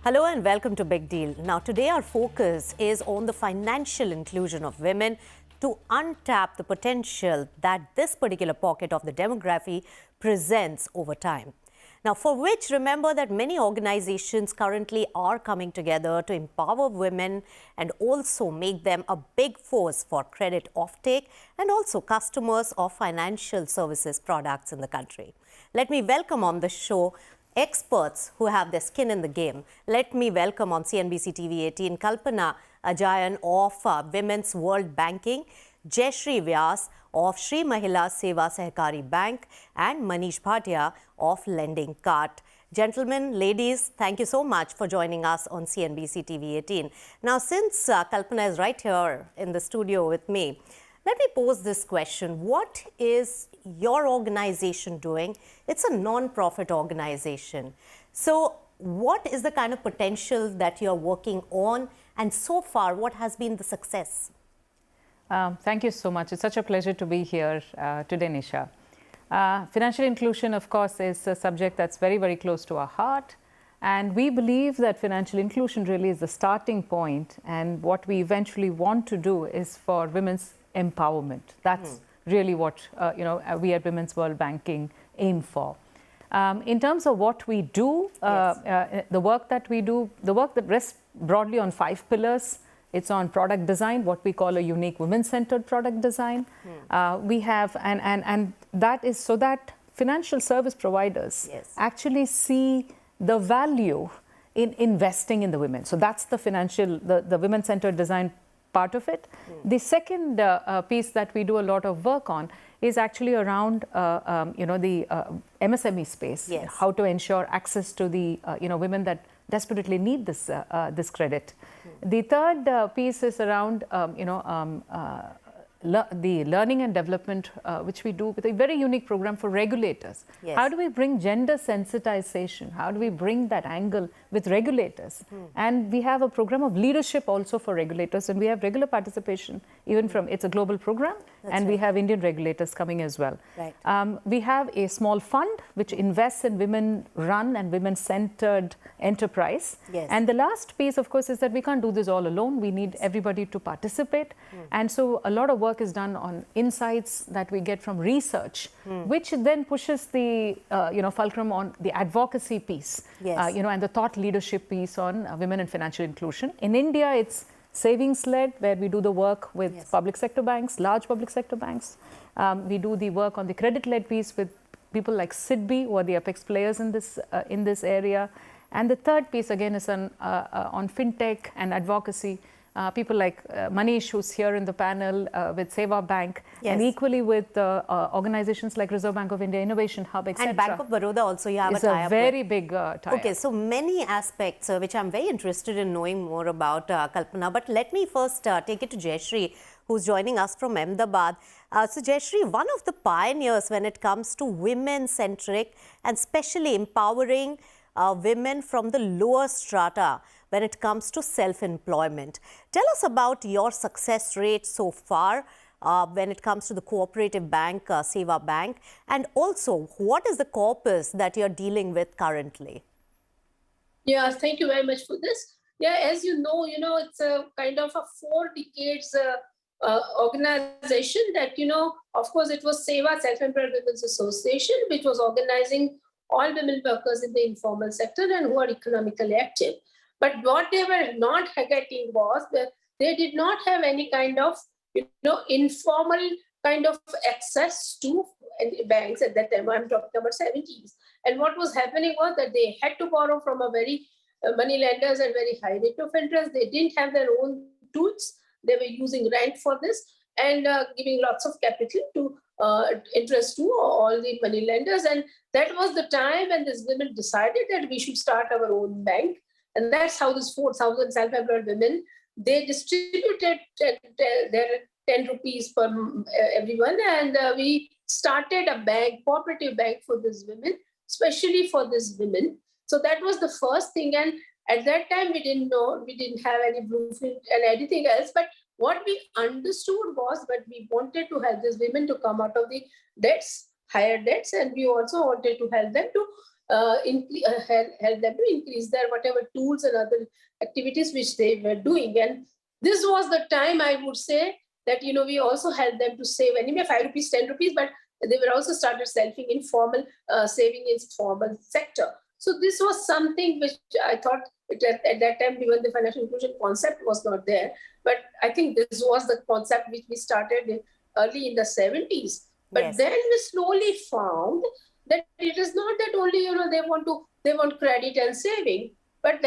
Hello and welcome to Big Deal. Now, today our focus is on the financial inclusion of women to untap the potential that this particular pocket of the demography presents over time. Now, for which, remember that many organizations currently are coming together to empower women and also make them a big force for credit offtake and also customers of financial services products in the country. Let me welcome on the show experts who have their skin in the game. Let me welcome on CNBC-TV18 Kalpana Ajayan of Women's World Banking, Jayshree Vyas of Shri Mahila Seva Sehkari Bank and Manish Bhatia of Lending Cart. Gentlemen, ladies, thank you so much for joining us on CNBC-TV18. Now, since Kalpana is right here in the studio with me, let me pose this question. What is your organization doing? It's a non-profit organization. So what is the kind of potential that you're working on? And so far, what has been the success? Thank you so much. It's such a pleasure to be here today, Nisha. Financial inclusion, of course, is a subject that's very, very close to our heart. And we believe that financial inclusion really is the starting point. And what we eventually want to do is for women's empowerment. That's really what we at Women's World Banking aim for. In terms of what we do, the work that we do, the work that rests broadly on 5 pillars. It's on product design, what we call a unique women-centered product design. We have, and that is so that financial service providers actually see the value in investing in the women. So that's the the women-centered design part of it. The second piece that we do a lot of work on is actually around the MSME space. How to ensure access to the women that desperately need this credit. The third piece is around the learning and development, which we do with a very unique program for regulators. How do we bring gender sensitization? How do we bring that angle with regulators? And we have a program of leadership also for regulators, and we have regular participation even from, it's a global program, and we have Indian regulators coming as well. We have a small fund which invests in women-run and women-centered enterprise. And the last piece, of course, is that we can't do this all alone. We need everybody to participate. And so a lot of work is done on insights that we get from research, which then pushes the fulcrum on the advocacy piece, and the thought leadership piece on women and financial inclusion. In India, it's savings-led, where we do the work with public sector banks, large public sector banks. We do the work on the credit-led piece with people like SIDBI, who are the apex players in this area. And the third piece, again, is on fintech and advocacy. People like Manish, who's here in the panel with Seva Bank, and equally with organizations like Reserve Bank of India, Innovation Hub, etc. And Bank of Baroda also, you have a tie-up. It's a very big tie-up. Okay, so many aspects which I'm very interested in knowing more about, Kalpana. But let me first take it to Jayshree, who's joining us from Ahmedabad. So Jayshree, one of the pioneers when it comes to women-centric and especially empowering women from the lower strata when it comes to self-employment. Tell us about your success rate so far when it comes to the cooperative bank, Seva Bank, and also what is the corpus that you're dealing with currently? Yeah, thank you very much for this. Yeah, as you know, it's a kind of a 4 decades organization that, of course, it was Seva, Self-Employed Women's Association, which was organizing all women workers in the informal sector and who are economically active. But what they were not getting was that they did not have any kind of, informal kind of access to banks at that time. I'm talking about 70s. And what was happening was that they had to borrow from a very money lenders at very high rate of interest. They didn't have their own tools. They were using rent for this and giving lots of capital to interest to all the money lenders. And that was the time when these women decided that we should start our own bank. And that's how these 4,000 self-employed women, they distributed their 10 rupees per everyone. And we started a bank, cooperative bank for these women, especially for these women. So that was the first thing. And at that time, we didn't know, we didn't have any blueprint and anything else. But what we understood was that we wanted to help these women to come out of the debts, higher debts, and we also wanted to help them to help them to increase their whatever tools and other activities which they were doing. And this was the time, I would say, that we also helped them to save anyway 5 rupees, 10 rupees, but they were also started saving in formal saving in formal sector. So this was something which I thought at that time, even the financial inclusion concept was not there. But I think this was the concept which we started early in the 70s. But Yes. then we slowly found that it is not that only they want credit and saving, but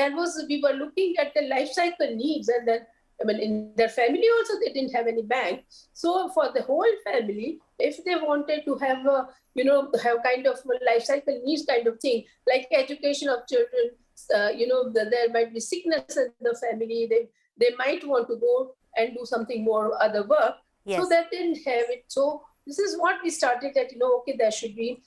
we were looking at the life cycle needs, and then in their family also they didn't have any bank. So for the whole family, if they wanted to have have kind of life cycle needs kind of thing, like education of children, there might be sickness in the family, they might want to go and do something more other work. Yes. So they didn't have it. So this is what we started that, okay, there should be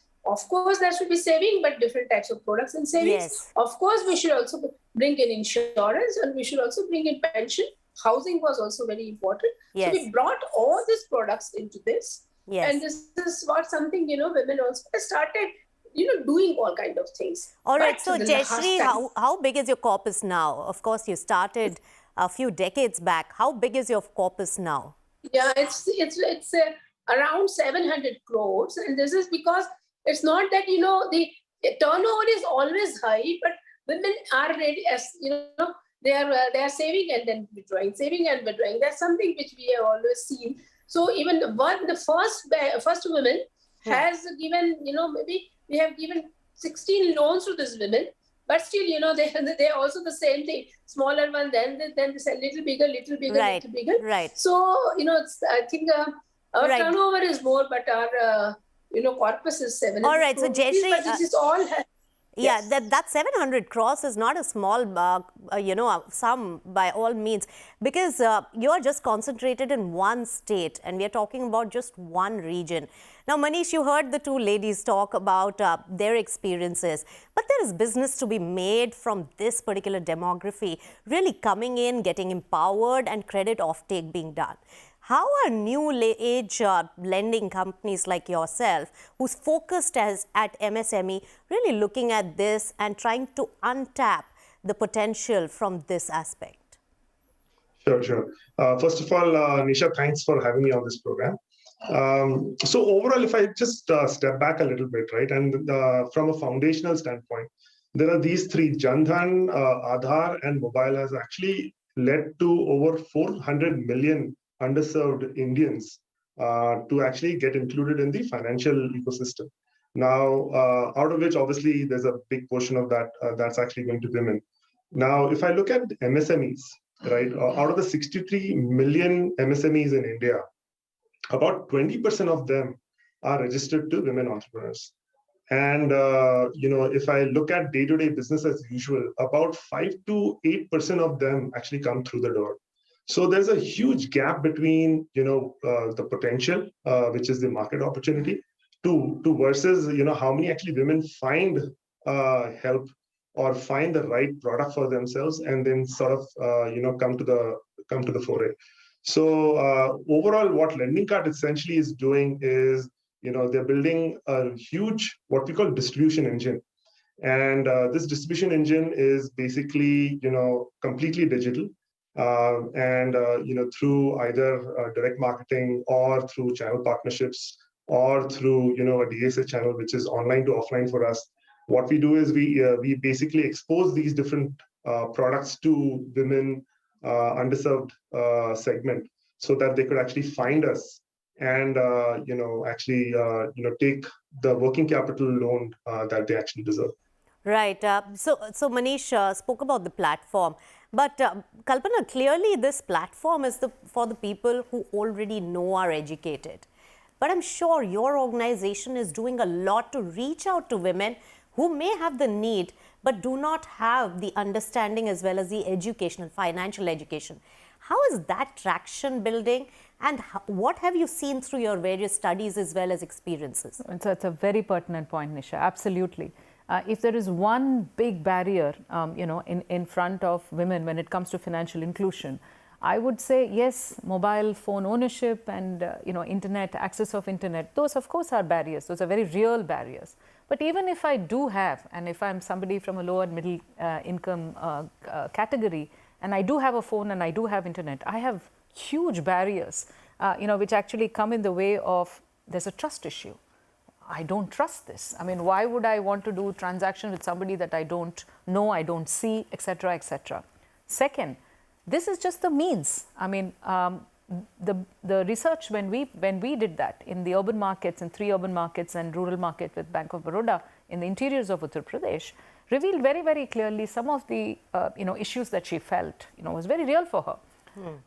saving, but different types of products and savings. Yes. Of course, we should also bring in insurance, and we should also bring in pension. Housing was also very important. Yes. So we brought all these products into this. Yes. And this is what something, women also started, doing all kind of things. All right. But So, the last Jayshree, time- how big is your corpus now? Of course, you started a few decades back. How big is your corpus now? Yeah, it's around 700 crores. And this is because it's not that, the turnover is always high, but women are ready, as they are saving and then withdrawing, saving and withdrawing. That's something which we have always seen. So even the first woman has given, maybe we have given 16 loans to these women, but still, they're also the same thing. Smaller one, then it's a little bigger, Right. little bigger. Right. So, I think our Right. turnover is more, but our, corpus is 700 All right, so crores rupees, Jayshree, but this is all... Yeah, Yes. that 700 crores is not a small, sum by all means, because you're just concentrated in one state, and we're talking about just one region. Now, Manish, you heard the two ladies talk about their experiences, but there is business to be made from this particular demography, really coming in, getting empowered, and credit offtake being done. How are new age lending companies like yourself, who's focused at MSME, really looking at this and trying to untap the potential from this aspect? Sure. First of all, Nisha, thanks for having me on this program. So overall, if I just step back a little bit, right, and from a foundational standpoint, there are these three: Jan Dhan, Aadhaar, and mobile has actually led to over 400 million underserved Indians to actually get included in the financial ecosystem. Now, out of which obviously there's a big portion of that that's actually going to women. Now, if I look at MSMEs, right, out of the 63 million MSMEs in India, about 20% of them are registered to women entrepreneurs. And, if I look at day-to-day business as usual, about 5 to 8% of them actually come through the door. So there's a huge gap between, the potential, which is the market opportunity, to versus, how many actually women find help or find the right product for themselves, and then sort of, come to the foray. So overall, what Lending Card essentially is doing is, they're building a huge, what we call distribution engine. And this distribution engine is basically, completely digital. Through either direct marketing or through channel partnerships or through, a DSA channel, which is online to offline for us. What we do is we basically expose these different products to women, underserved segment, so that they could actually find us and, take the working capital loan that they actually deserve. Right. So Manish spoke about the platform. But Kalpana, clearly this platform is for the people who already know, are educated. But I'm sure your organization is doing a lot to reach out to women who may have the need but do not have the understanding as well as the education, financial education. How is that traction building, and what have you seen through your various studies as well as experiences? It's a very pertinent point, Nisha. Absolutely. If there is one big barrier, in front of women when it comes to financial inclusion, I would say yes, mobile phone ownership and internet, access of internet, those of course are barriers. Those are very real barriers. But even if I do have, and if I'm somebody from a lower and middle income category, and I do have a phone and I do have internet, I have huge barriers, which actually come in the way of, there's a trust issue. I don't trust this. I mean, why would I want to do transaction with somebody that I don't know, I don't see, etc., etc. Second, this is just the means. I mean, the research when we did that in the urban markets, in 3 urban markets and rural market with Bank of Baroda in the interiors of Uttar Pradesh, revealed very, very clearly some of the issues that she felt was very real for her.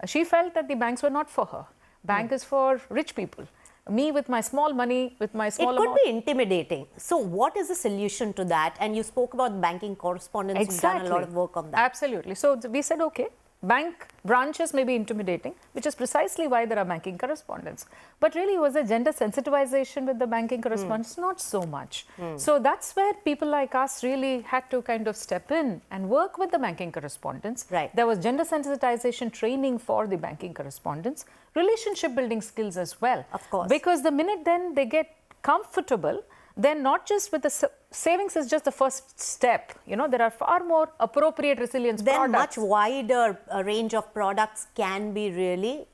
She felt that the banks were not for her. Bank is for rich people. Me with my small money, with my small amount. It could be intimidating. So what is the solution to that? And you spoke about banking correspondence. Exactly. You've done a lot of work on that. Absolutely. So we said, okay, bank branches may be intimidating, which is precisely why there are banking correspondents. But really, was there gender sensitization with the banking correspondents? Not so much. So that's where people like us really had to kind of step in and work with the banking correspondents. Right. There was gender sensitization training for the banking correspondents, relationship building skills as well. Of course. Because the minute then they get comfortable, then not just with the savings is just the first step. There are far more appropriate resilience then products. Much wider range of products can be really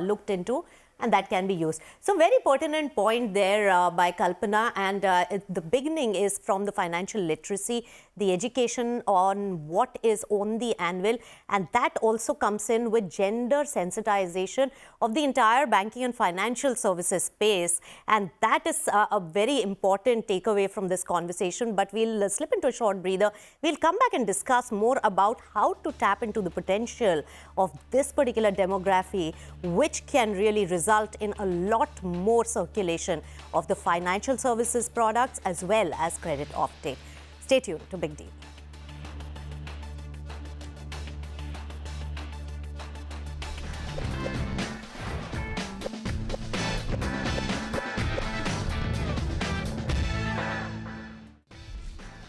looked into, and that can be used. So very pertinent point there by Kalpana, and the beginning is from the financial literacy, the education on what is on the anvil, and that also comes in with gender sensitization of the entire banking and financial services space, and that is a very important takeaway from this conversation. But we'll slip into a short breather. We'll come back and discuss more about how to tap into the potential of this particular demography, which can really result in a lot more circulation of the financial services products as well as credit offtake. Stay tuned to Big Deal.